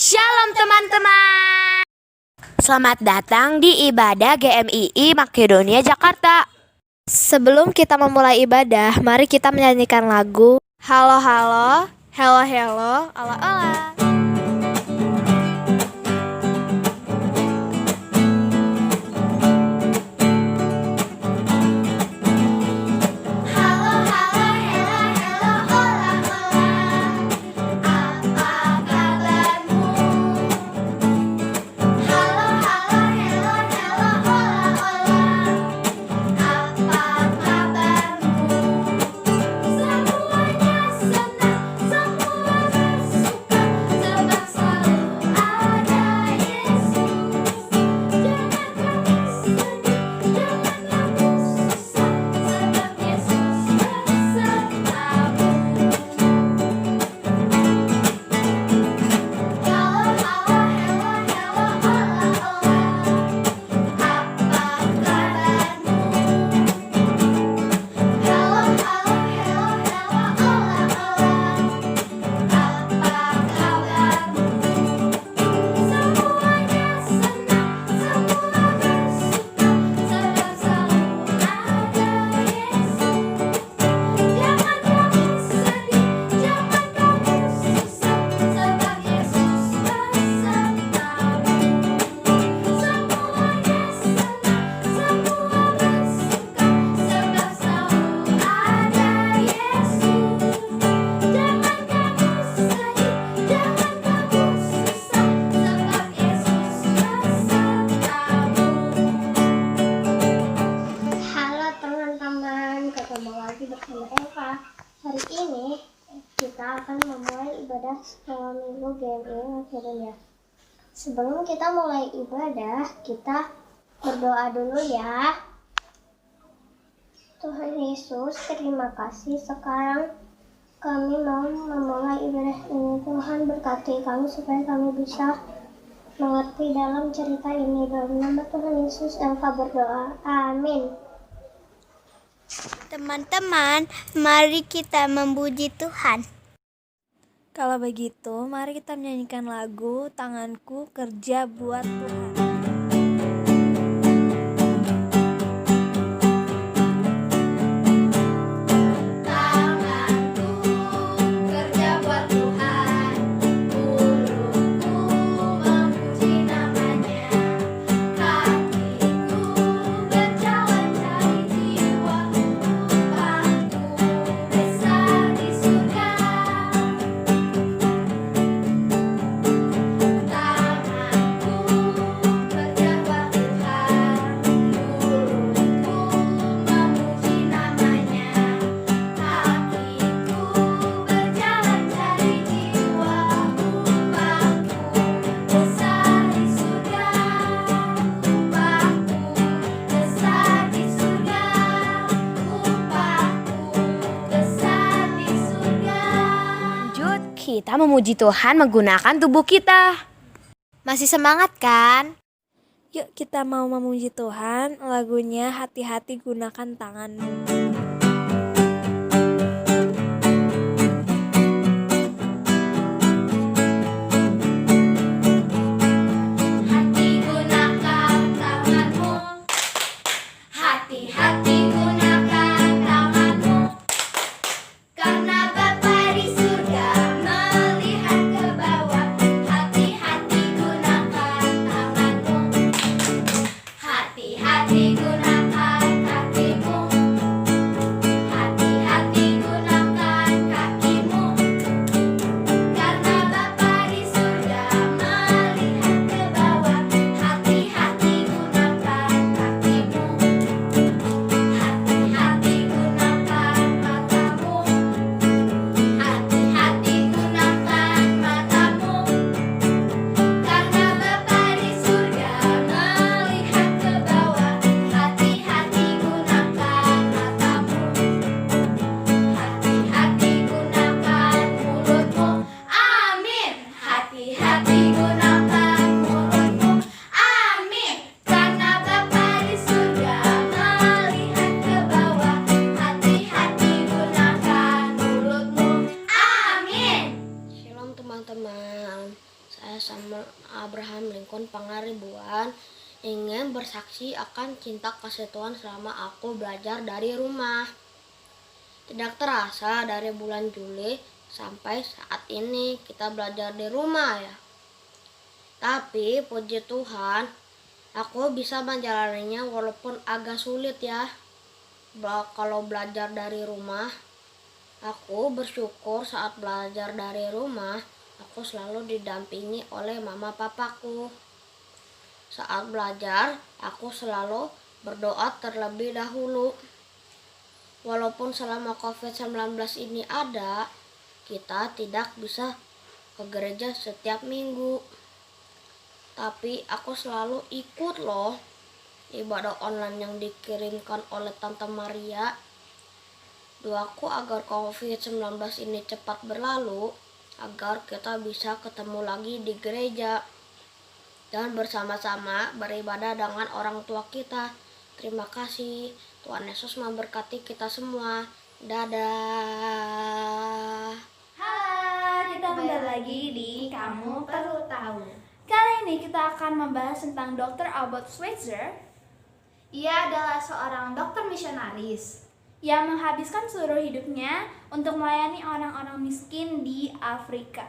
Shalom teman-teman. Selamat datang di ibadah GMII Makedonia Jakarta. Sebelum kita memulai ibadah, mari kita menyanyikan lagu Halo Halo, Hello Hello, Ala Ala. Bersama Eva. Hari ini kita akan memulai ibadah sekolah minggu GMII Makedonia. Sebelum kita mulai ibadah, kita berdoa dulu ya. Tuhan Yesus, terima kasih. Sekarang kami mau memulai ibadah ini. Tuhan berkati kami supaya kami bisa mengerti dalam cerita ini. Dalam nama Tuhan Yesus Eva berdoa. Amin. Teman-teman, mari kita memuji Tuhan. Kalau begitu, mari kita menyanyikan lagu Tanganku Kerja Buat Tuhan. Kita memuji Tuhan menggunakan tubuh kita. Masih semangat kan? Yuk kita mau memuji Tuhan. Lagunya Hati-hati Gunakan Tanganmu. saya Samuel Abraham Lincoln Pangaribuan ingin bersaksi akan cinta kasih Tuhan selama aku belajar dari rumah. Tidak terasa dari bulan Juli sampai saat ini kita belajar di rumah ya. Tapi puji Tuhan, aku bisa menjalaninya walaupun agak sulit ya. Kalau belajar dari rumah, aku bersyukur saat belajar dari rumah, aku selalu didampingi oleh mama papaku. Saat belajar, aku selalu berdoa terlebih dahulu. Walaupun selama COVID-19 ini ada, kita tidak bisa ke gereja setiap minggu. Tapi aku selalu ikut loh ibadah online yang dikirimkan oleh Tante Maria. Doaku agar COVID-19 ini cepat berlalu, agar kita bisa ketemu lagi di gereja dan bersama-sama beribadah dengan orang tua kita. Terima kasih. Tuhan Yesus memberkati kita semua. Dadah. Halo, kita kembali lagi di Kamu Perlu Tahu. Kali ini kita akan membahas tentang Dr. Albert Schweitzer. Ia adalah seorang dokter misionaris yang menghabiskan seluruh hidupnya untuk melayani orang-orang miskin di Afrika.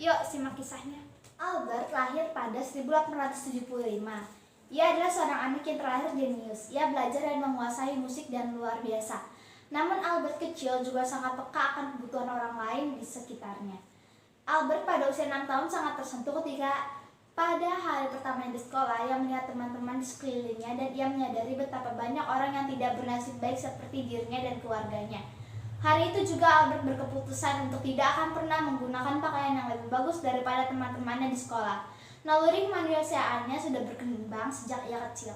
Yuk, simak kisahnya. Albert lahir pada 1875. Ia adalah seorang anak yang terlahir jenius. Ia belajar dan menguasai musik dan luar biasa. Namun Albert kecil juga sangat peka akan kebutuhan orang lain di sekitarnya. Albert pada usia 6 tahun sangat tersentuh ketika pada hari pertamanya di sekolah ia melihat teman-teman di sekelilingnya dan ia menyadari betapa banyak orang yang tidak bernasib baik seperti dirinya dan keluarganya. Hari itu juga Albert berkeputusan untuk tidak akan pernah menggunakan pakaian yang lebih bagus daripada teman-temannya di sekolah. Naluri kemanusiaannya sudah berkembang sejak ia kecil.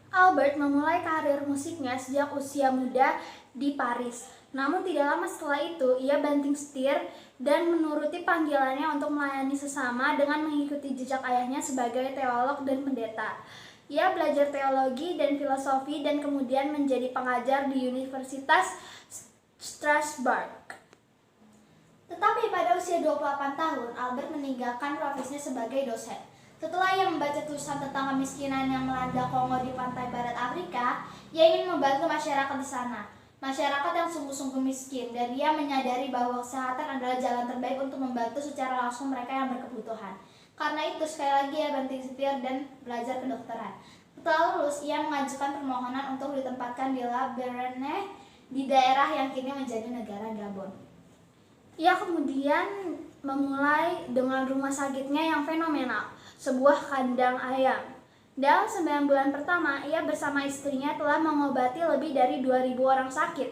Albert memulai karir musiknya sejak usia muda di Paris. Namun tidak lama setelah itu, ia banting setir dan menuruti panggilannya untuk melayani sesama dengan mengikuti jejak ayahnya sebagai teolog dan pendeta. Ia belajar teologi dan filosofi dan kemudian menjadi pengajar di Universitas Strasbourg. Tetapi pada usia 28 tahun, Albert meninggalkan profesinya sebagai dosen. Setelah ia membaca tulisan tentang kemiskinan yang melanda Kongo di pantai barat Afrika, ia ingin membantu masyarakat di sana. Masyarakat yang sungguh-sungguh miskin, dan ia menyadari bahwa kesehatan adalah jalan terbaik untuk membantu secara langsung mereka yang berkebutuhan. Karena itu, sekali lagi ia banting setir dan belajar kedokteran. Setelah lulus, ia mengajukan permohonan untuk ditempatkan di La Béarn di daerah yang kini menjadi negara Gabon. Ia kemudian memulai dengan rumah sakitnya yang fenomenal, sebuah kandang ayam. Dalam 9 bulan pertama, ia bersama istrinya telah mengobati lebih dari 2.000 orang sakit.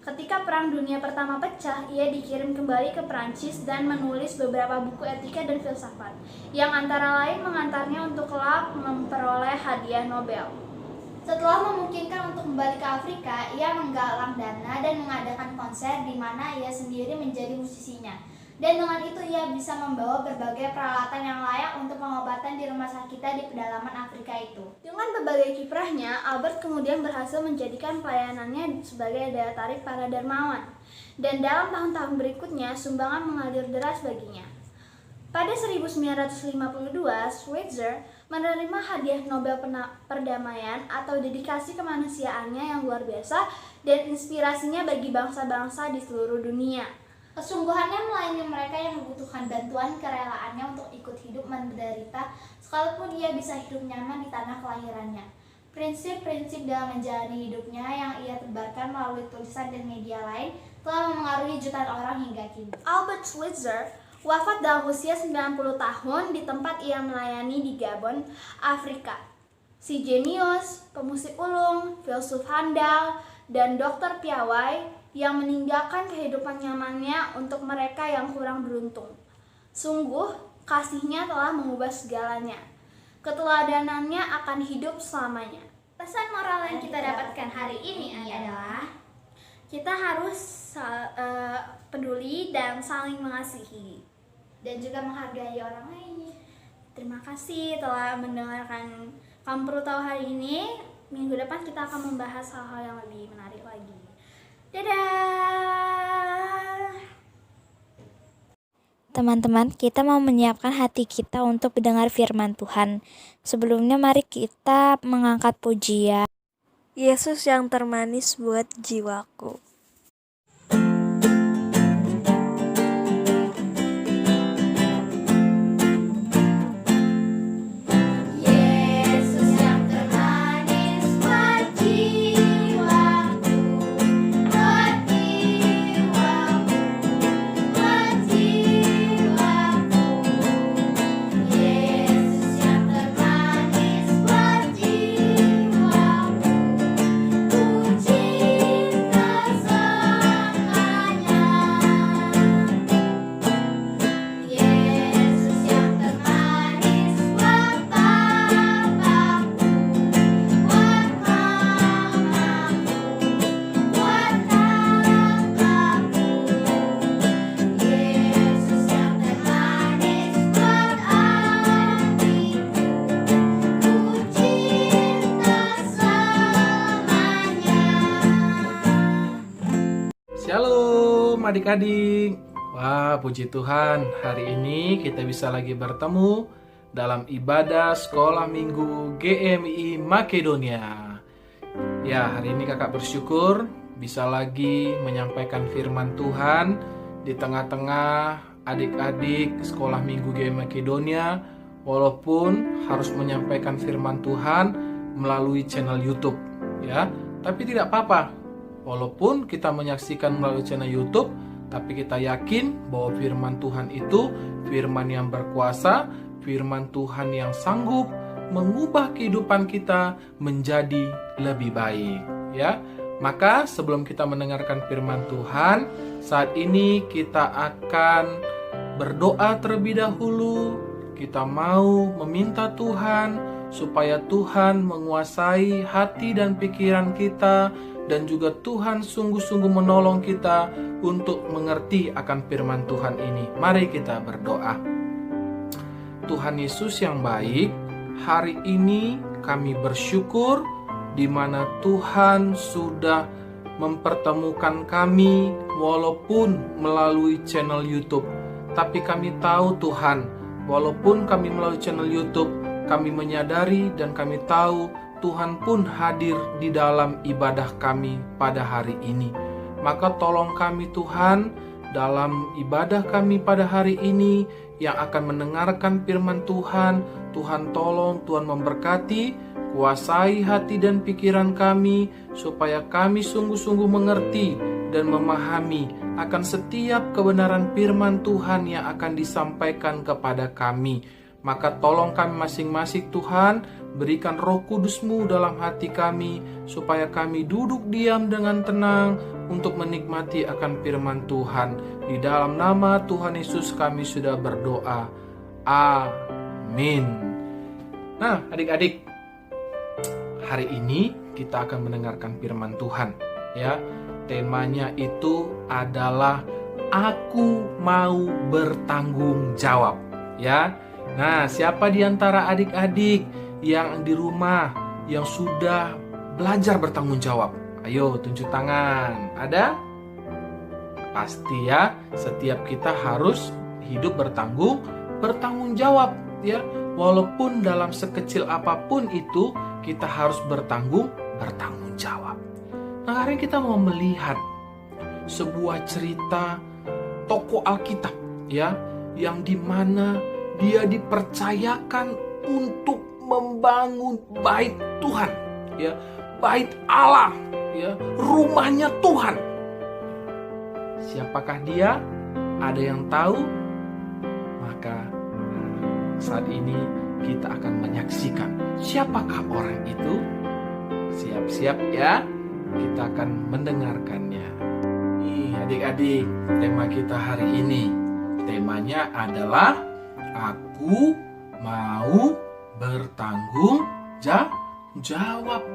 Ketika Perang Dunia Pertama pecah, ia dikirim kembali ke Prancis dan menulis beberapa buku etika dan filsafat, yang antara lain mengantarnya untuk kelak memperoleh hadiah Nobel. Setelah memungkinkan untuk kembali ke Afrika, ia menggalang dana dan mengadakan konser di mana ia sendiri menjadi musisinya. Dan dengan itu ia bisa membawa berbagai peralatan yang layak untuk pengobatan di rumah sakit di pedalaman Afrika itu. Dengan berbagai kiprahnya, Albert kemudian berhasil menjadikan pelayanannya sebagai daya tarik para dermawan. Dan dalam tahun-tahun berikutnya, sumbangan mengalir deras baginya. Pada 1952, Schweitzer menerima hadiah Nobel Perdamaian atau dedikasi kemanusiaannya yang luar biasa dan inspirasinya bagi bangsa-bangsa di seluruh dunia. Kesungguhannya melayani mereka yang membutuhkan bantuan, kerelaannya untuk ikut hidup menderita, sekalipun ia bisa hidup nyaman di tanah kelahirannya. Prinsip-prinsip dalam menjalani hidupnya yang ia tebarkan melalui tulisan dan media lain telah memengaruhi jutaan orang hingga kini. Albert Schweitzer wafat dalam usia 90 tahun di tempat ia melayani di Gabon, Afrika. Si jenius, pemusik ulung, filsuf handal, dan dokter piawai yang meninggalkan kehidupan nyamannya untuk mereka yang kurang beruntung. Sungguh, kasihnya telah mengubah segalanya. Keteladanannya akan hidup selamanya. Pesan moral yang kita dapatkan hari ini adalah kita harus peduli dan saling mengasihi dan juga menghargai orang lain. Terima kasih telah mendengarkan Kamu Perlu Tahu hari ini. Minggu depan kita akan membahas hal-hal yang lebih menarik lagi. Dadah! Teman-teman, kita mau menyiapkan hati kita untuk mendengar firman Tuhan. Sebelumnya mari kita mengangkat pujian. Yesus yang termanis buat jiwaku. Yesus yang termanis buat jiwaku, buat jiwaku, buat jiwaku. Yesus yang termanis buat jiwaku, ku cinta selamanya. Yesus yang termanis buat papaku, buat mamaku, buat kakakku. Yesus yang termanis buat adikku, ku cinta selamanya. Shalom adik-adik. Wah, puji Tuhan, hari ini kita bisa lagi bertemu dalam ibadah sekolah minggu GMI Makedonia. Ya, hari ini kakak bersyukur bisa lagi menyampaikan firman Tuhan di tengah-tengah adik-adik sekolah minggu GMI Makedonia, walaupun harus menyampaikan firman Tuhan melalui channel YouTube, ya. Tapi tidak apa-apa. Walaupun kita menyaksikan melalui channel YouTube, tapi kita yakin bahwa firman Tuhan itu firman yang berkuasa, firman Tuhan yang sanggup mengubah kehidupan kita menjadi lebih baik, ya. Maka sebelum kita mendengarkan firman Tuhan, saat ini kita akan berdoa terlebih dahulu. Kita mau meminta Tuhan supaya Tuhan menguasai hati dan pikiran kita, dan juga Tuhan sungguh-sungguh menolong kita untuk mengerti akan firman Tuhan ini. Mari kita berdoa. Tuhan Yesus yang baik, hari ini kami bersyukur di mana Tuhan sudah mempertemukan kami walaupun melalui channel YouTube. Tapi kami tahu Tuhan, walaupun kami melalui channel YouTube, kami menyadari dan kami tahu Tuhan pun hadir di dalam ibadah kami pada hari ini. Maka tolong kami Tuhan, dalam ibadah kami pada hari ini yang akan mendengarkan firman Tuhan, Tuhan tolong, Tuhan memberkati, kuasai hati dan pikiran kami, supaya kami sungguh-sungguh mengerti dan memahami akan setiap kebenaran firman Tuhan yang akan disampaikan kepada kami. Maka tolong kami masing-masing Tuhan, berikan Roh Kudus-Mu dalam hati kami, supaya kami duduk diam dengan tenang untuk menikmati akan firman Tuhan. Di dalam nama Tuhan Yesus kami sudah berdoa. Amin. Nah, adik-adik, hari ini kita akan mendengarkan firman Tuhan, ya. Temanya itu adalah aku mau bertanggung jawab, ya. Nah, siapa di antara adik-adik yang di rumah yang sudah belajar bertanggung jawab? Ayo tunjuk tangan. Ada? Pasti ya, setiap kita harus hidup bertanggung jawab, ya. Walaupun dalam sekecil apapun itu, kita harus bertanggung jawab. Nah, hari ini kita mau melihat sebuah cerita tokoh Alkitab, ya, yang dimana dia dipercayakan untuk membangun bait Tuhan, ya, bait Allah, ya, rumahnya Tuhan. Siapakah dia? Ada yang tahu? Maka saat ini kita akan menyaksikan siapakah orang itu. Siap-siap ya, kita akan mendengarkannya. Nih adik-adik, tema kita hari ini, temanya adalah aku mau bertanggung jawab.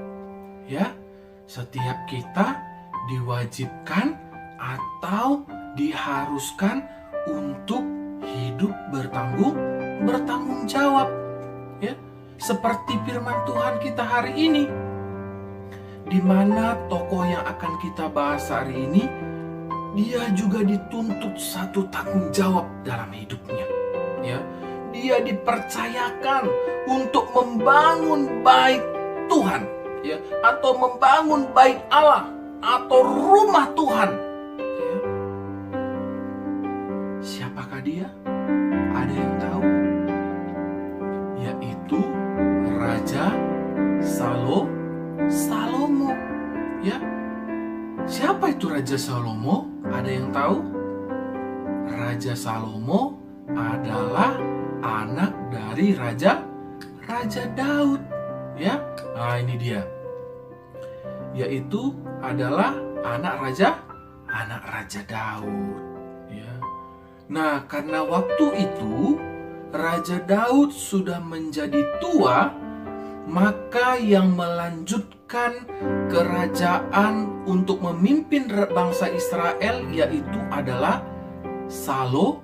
Ya, setiap kita diwajibkan atau diharuskan untuk hidup bertanggung jawab. Ya, seperti firman Tuhan kita hari ini, di mana tokoh yang akan kita bahas hari ini dia juga dituntut satu tanggung jawab dalam hidupnya. Ya, dia dipercayakan untuk membangun bait Tuhan, ya, atau membangun bait Allah atau rumah Tuhan. Ya. Siapakah dia? Ada yang tahu? Yaitu Raja Salomo. Ya. Siapa itu Raja Salomo? Ada yang tahu? Raja Salomo adalah anak dari Raja Daud. Ya, nah ini dia. Yaitu adalah anak Raja Daud. Ya. Nah, karena waktu itu Raja Daud sudah menjadi tua, maka yang melanjutkan kerajaan untuk memimpin bangsa Israel yaitu adalah Salomo,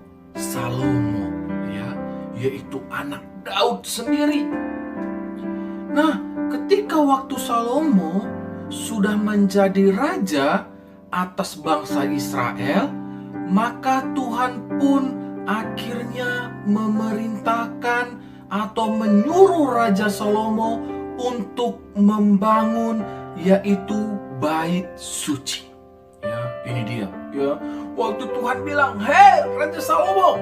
ya, yaitu anak Daud sendiri. Nah, ketika waktu Salomo sudah menjadi raja atas bangsa Israel, maka Tuhan pun akhirnya memerintahkan atau menyuruh Raja Salomo untuk membangun yaitu bait suci. Ya, ini dia. Ya, waktu Tuhan bilang, "Hei Raja Salomo,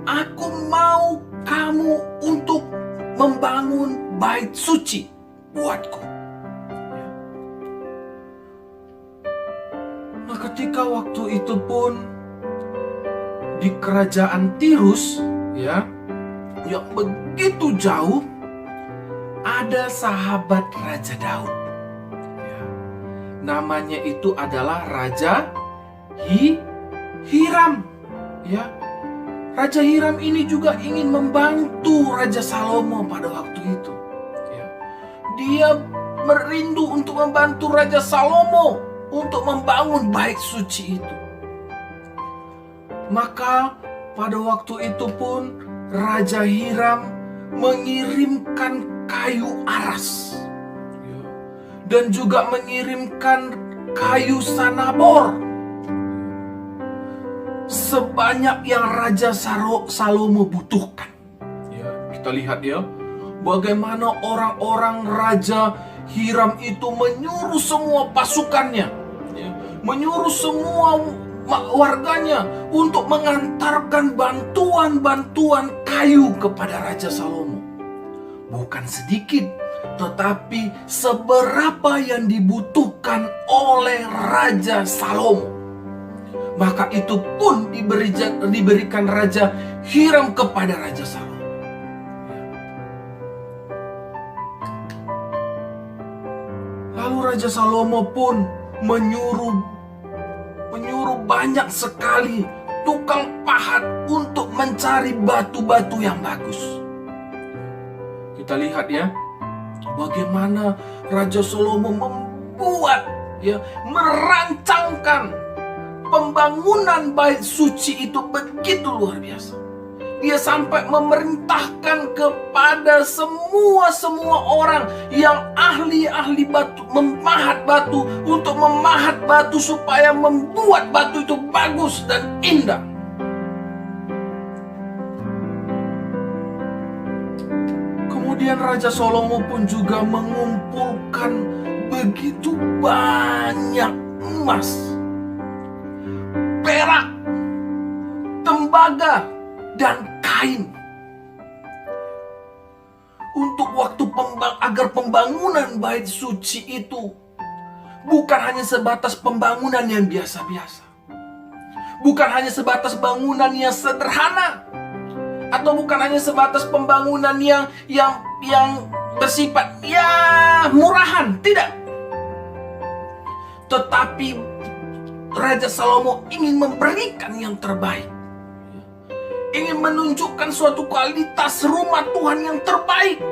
aku mau kamu untuk membangun bait suci buatku." Ya. Nah, ketika waktu itu pun di kerajaan Tirus, ya, yang begitu jauh, ada sahabat Raja Daud. Ya. Namanya itu adalah Raja Hiram. Ya. Raja Hiram ini juga ingin membantu Raja Salomo pada waktu itu. Ya. Dia merindu untuk membantu Raja Salomo untuk membangun bait suci itu. Maka pada waktu itu pun Raja Hiram mengirimkan kayu aras, ya, dan juga mengirimkan kayu sanabor sebanyak yang Raja Salomo butuhkan. Ya, kita lihat ya, bagaimana orang-orang Raja Hiram itu menyuruh semua pasukannya, ya, menyuruh semua warganya untuk mengantarkan bantuan-bantuan kayu kepada Raja Salomo. Bukan sedikit, tetapi seberapa yang dibutuhkan oleh Raja Salomo. Maka itu pun diberikan Raja Hiram kepada Raja Salomo. Lalu Raja Salomo pun menyuruh banyak sekali tukang pahat untuk mencari batu-batu yang bagus. Kita lihat ya, bagaimana Raja Salomo merancangkan pembangunan bait suci itu begitu luar biasa. Dia sampai memerintahkan kepada semua orang yang ahli batu, memahat batu, untuk memahat batu supaya membuat batu itu bagus dan indah. Kemudian Raja Salomo pun juga mengumpulkan begitu banyak emas, perak, tembaga, dan kain untuk waktu agar pembangunan bait suci itu bukan hanya sebatas pembangunan yang biasa-biasa, bukan hanya sebatas bangunan yang sederhana, atau bukan hanya sebatas pembangunan yang bersifat murahan, tidak. Tetapi Raja Salomo ingin memberikan yang terbaik, ingin menunjukkan suatu kualitas rumah Tuhan yang terbaik,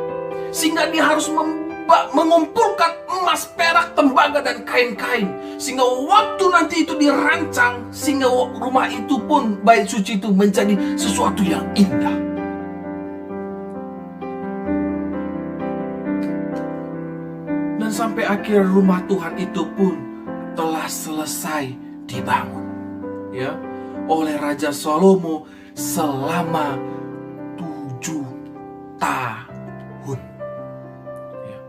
sehingga dia harus mengumpulkan emas, perak, tembaga, dan kain-kain, sehingga waktu nanti itu dirancang, sehingga rumah itu pun, bait suci itu menjadi sesuatu yang indah. Dan sampai akhir rumah Tuhan itu pun telah selesai dibangun, ya, oleh Raja Salomo selama 7 tahun. Ya.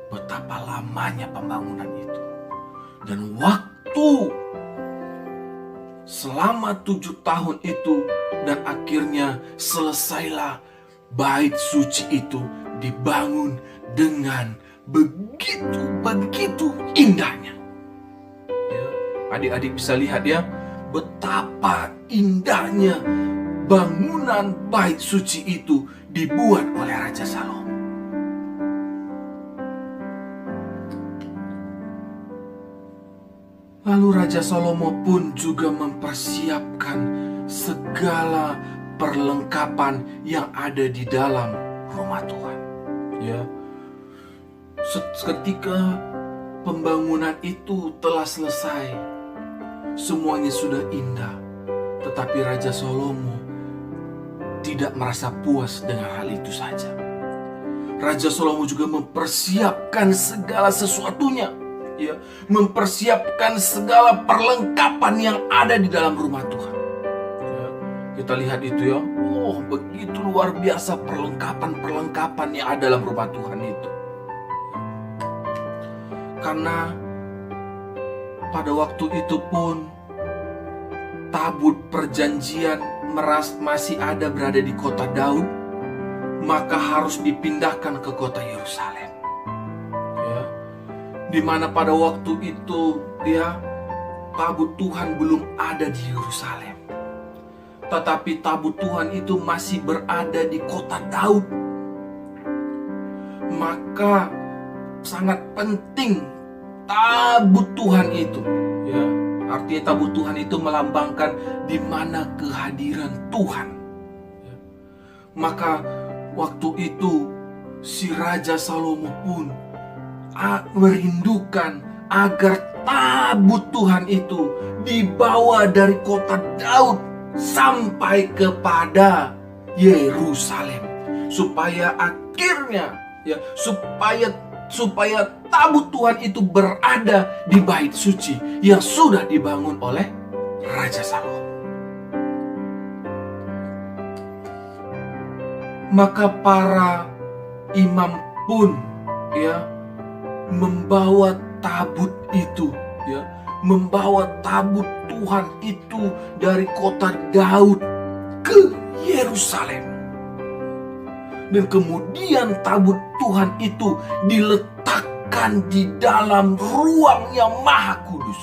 Betapa lamanya pembangunan itu. Dan waktu selama 7 tahun itu, dan akhirnya selesailah bait suci itu dibangun dengan begitu indahnya. Ya, adik-adik bisa lihat ya, betapa indahnya bangunan bait suci itu dibuat oleh Raja Salomo. Lalu Raja Salomo pun juga mempersiapkan segala perlengkapan yang ada di dalam rumah Tuhan. Ya, ketika pembangunan itu telah selesai, semuanya sudah indah, tetapi Raja Salomo tidak merasa puas dengan hal itu saja. Raja Salomo juga mempersiapkan segala sesuatunya, ya, mempersiapkan segala perlengkapan yang ada di dalam rumah Tuhan. Ya, kita lihat itu ya, begitu luar biasa perlengkapan yang ada dalam rumah Tuhan itu. Karena pada waktu itu pun tabut perjanjian masih ada berada di kota Daud, maka harus dipindahkan ke kota Yerusalem. Ya, di mana pada waktu itu ya, tabut Tuhan belum ada di Yerusalem, tetapi tabut Tuhan itu masih berada di kota Daud. Maka sangat penting tabut Tuhan itu, ya, artinya tabut Tuhan itu melambangkan di mana kehadiran Tuhan. Ya. Maka waktu itu si Raja Salomo pun merindukan agar tabut Tuhan itu dibawa dari kota Daud sampai kepada Yerusalem, supaya akhirnya ya, supaya tabut Tuhan itu berada di bait suci yang sudah dibangun oleh Raja Salomo. Maka para imam pun ya membawa tabut itu, ya, membawa tabut Tuhan itu dari kota Daud ke Yerusalem. Dan kemudian tabut Tuhan itu diletakkan di dalam ruang yang maha kudus.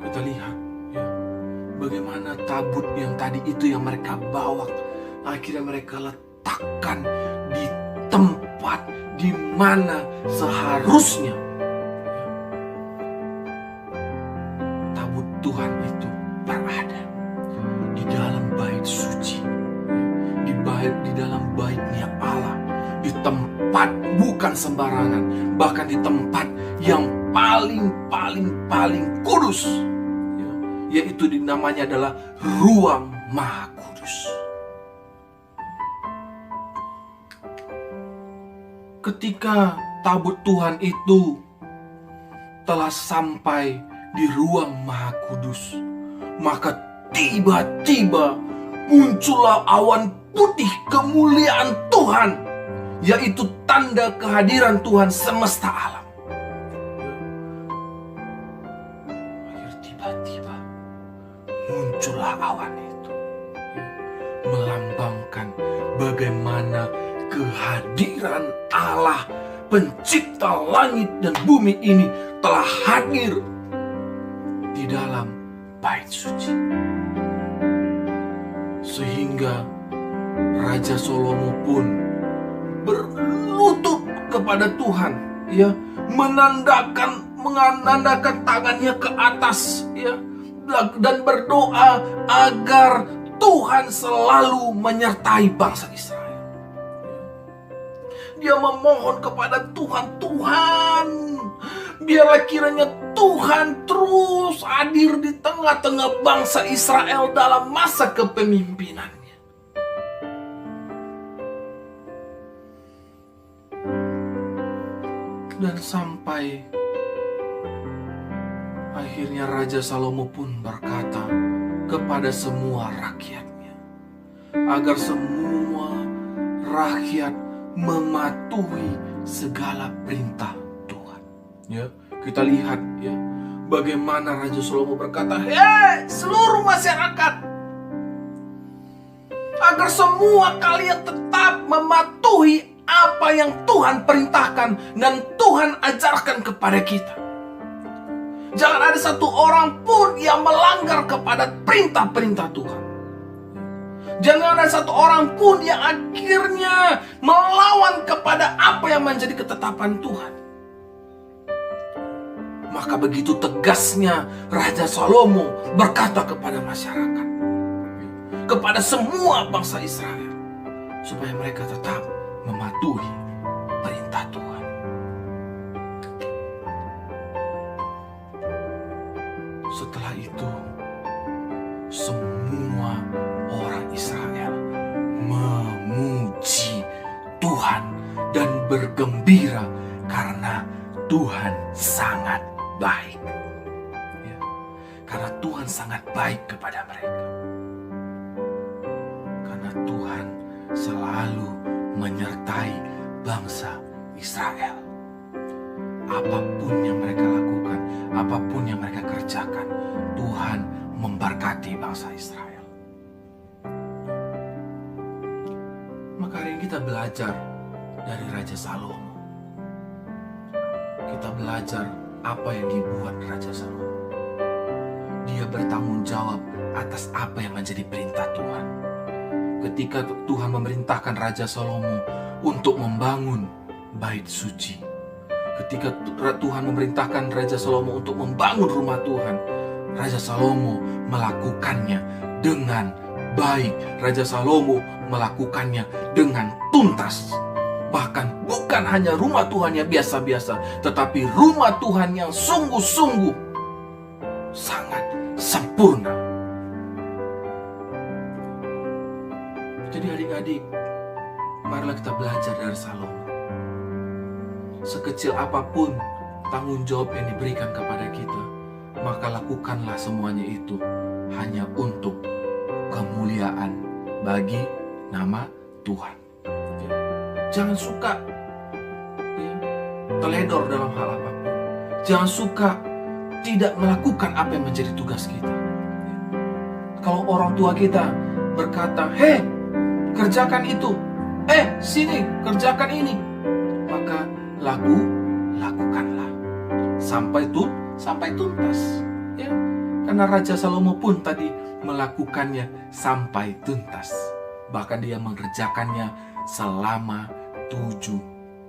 Kita lihat ya, bagaimana tabut yang tadi itu yang mereka bawa, akhirnya mereka letakkan di tempat di mana seharusnya tabut Tuhan itu berada, di dalam bait suci, di dalam baitnya Allah, di tempat bukan sembarangan, bahkan di tempat yang paling kudus, ya, yaitu namanya adalah ruang maha kudus. Ketika tabut Tuhan itu telah sampai di ruang maha kudus, maka tiba-tiba muncullah awan putih kemuliaan Tuhan, yaitu tanda kehadiran Tuhan semesta alam. Tiba-tiba muncullah awan itu, melambangkan bagaimana kehadiran Allah pencipta langit dan bumi ini telah hadir di dalam bait suci. Sehingga Raja Salomo pun berlutut kepada Tuhan, ya, menandakan tangannya ke atas, ya, dan berdoa agar Tuhan selalu menyertai bangsa Israel. Dia memohon kepada Tuhan, Tuhan, biarlah kiranya Tuhan terus hadir di tengah-tengah bangsa Israel dalam masa kepemimpinannya. Dan sampai Akhirnya Raja Salomo pun berkata kepada semua rakyatnya, agar semua rakyat mematuhi segala perintah Tuhan. Ya, kita lihat ya, bagaimana Raja Salomo berkata, "Hei seluruh masyarakat, agar semua kalian tetap mematuhi apa yang Tuhan perintahkan dan Tuhan ajarkan kepada kita. Jangan ada satu orang pun yang melanggar kepada perintah-perintah Tuhan. Jangan ada satu orang pun yang akhirnya melawan kepada apa yang menjadi ketetapan Tuhan." Maka begitu tegasnya Raja Salomo berkata kepada masyarakat, kepada semua bangsa Israel, supaya mereka tetap mematuhi perintah Tuhan. Setelah itu, semua orang Israel memuji Tuhan dan bergembira karena Tuhan sangat baik. Ya, karena Tuhan sangat baik kepada mereka. Karena Tuhan selalu menyertai bangsa Israel. Apapun yang mereka lakukan, apapun yang mereka kerjakan, Tuhan memberkati bangsa Israel. Maka hari ini kita belajar dari Raja Salomo. Kita belajar apa yang dibuat Raja Salomo. Dia bertanggung jawab atas apa yang menjadi perintah Tuhan. Ketika Tuhan memerintahkan Raja Salomo untuk membangun bait suci, ketika Tuhan memerintahkan Raja Salomo untuk membangun rumah Tuhan, Raja Salomo melakukannya dengan baik. Raja Salomo melakukannya dengan tuntas. Bahkan bukan hanya rumah Tuhan yang biasa-biasa, tetapi rumah Tuhan yang sungguh-sungguh sangat sempurna. Jadi adik-adik, marilah kita belajar dari Salomo. Sekecil apapun tanggung jawab yang diberikan kepada kita, maka lakukanlah semuanya itu hanya untuk kemuliaan bagi nama Tuhan. Ya. Jangan suka teledor dalam hal apapun. Jangan suka tidak melakukan apa yang menjadi tugas kita. Ya. Kalau orang tua kita berkata, "Hei, kerjakan itu. Sini, kerjakan ini." Maka lakukanlah sampai tuntas, ya. Karena Raja Salomo pun tadi melakukannya sampai tuntas. Bahkan dia mengerjakannya selama 7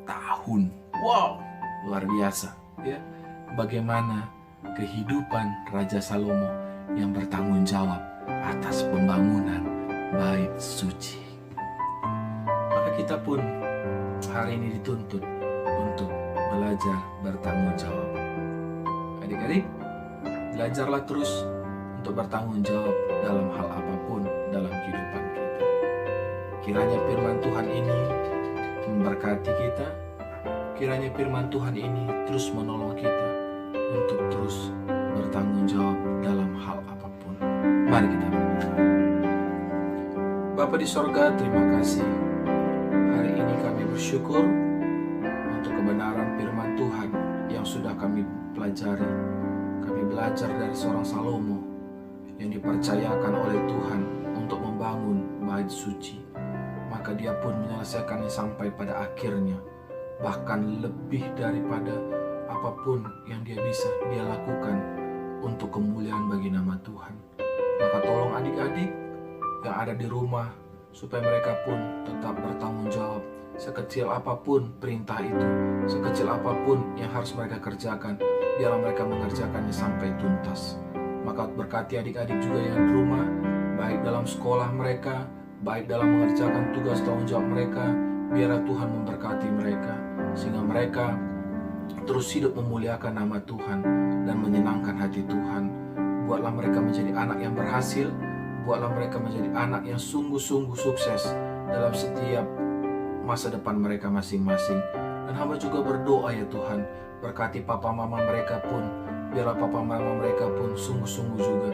tahun. Wow, luar biasa, ya. Bagaimana kehidupan Raja Salomo yang bertanggung jawab atas pembangunan bait suci. Maka kita pun hari ini dituntut untuk belajar bertanggung jawab. Adik-adik, belajarlah terus untuk bertanggung jawab dalam hal apapun dalam kehidupan kita. Kiranya firman Tuhan ini memberkati kita. Kiranya firman Tuhan ini terus menolong kita untuk terus bertanggung jawab dalam hal apapun. Mari kita berdoa. Bapa di sorga, terima kasih. Hari ini kami bersyukur untuk kebenaran firman Tuhan yang sudah kami pelajari. Kami belajar dari seorang Salomo yang dipercayakan oleh Tuhan untuk membangun bait suci. Maka dia pun menyelesaikannya sampai pada akhirnya. Bahkan lebih daripada apapun yang dia bisa dia lakukan untuk kemuliaan bagi nama Tuhan. Maka tolong adik-adik yang ada di rumah supaya mereka pun tetap bertanggung jawab. Sekecil apapun perintah itu, sekecil apapun yang harus mereka kerjakan, biarlah mereka mengerjakannya sampai tuntas. Maka berkati adik-adik juga yang di rumah, baik dalam sekolah mereka, baik dalam mengerjakan tugas tanggung jawab mereka. Biarlah Tuhan memberkati mereka, sehingga mereka terus hidup memuliakan nama Tuhan dan menyenangkan hati Tuhan. Buatlah mereka menjadi anak yang berhasil, buatlah mereka menjadi anak yang sungguh-sungguh sukses dalam setiap masa depan mereka masing-masing. Dan hamba juga berdoa ya Tuhan, berkati papa mama mereka pun, biarlah papa mama mereka pun sungguh-sungguh juga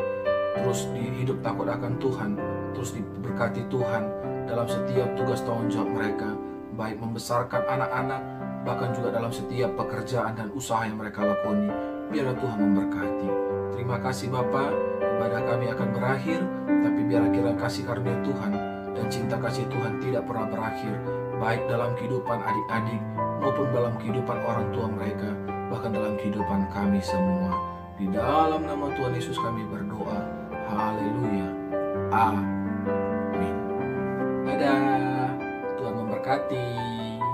terus hidup takut akan Tuhan, terus diberkati Tuhan dalam setiap tugas tanggung jawab mereka, baik membesarkan anak-anak, bahkan juga dalam setiap pekerjaan dan usaha yang mereka lakoni. Biarlah Tuhan memberkati. Terima kasih Bapa, ibadah kami akan berakhir, tapi biarlah kiranya kasih karunia Tuhan dan cinta kasih Tuhan tidak pernah berakhir, baik dalam kehidupan adik-adik maupun dalam kehidupan orang tua mereka, bahkan dalam kehidupan kami semua. Di dalam nama Tuhan Yesus kami berdoa. Haleluya. Amin. Dadah. Tuhan memberkati.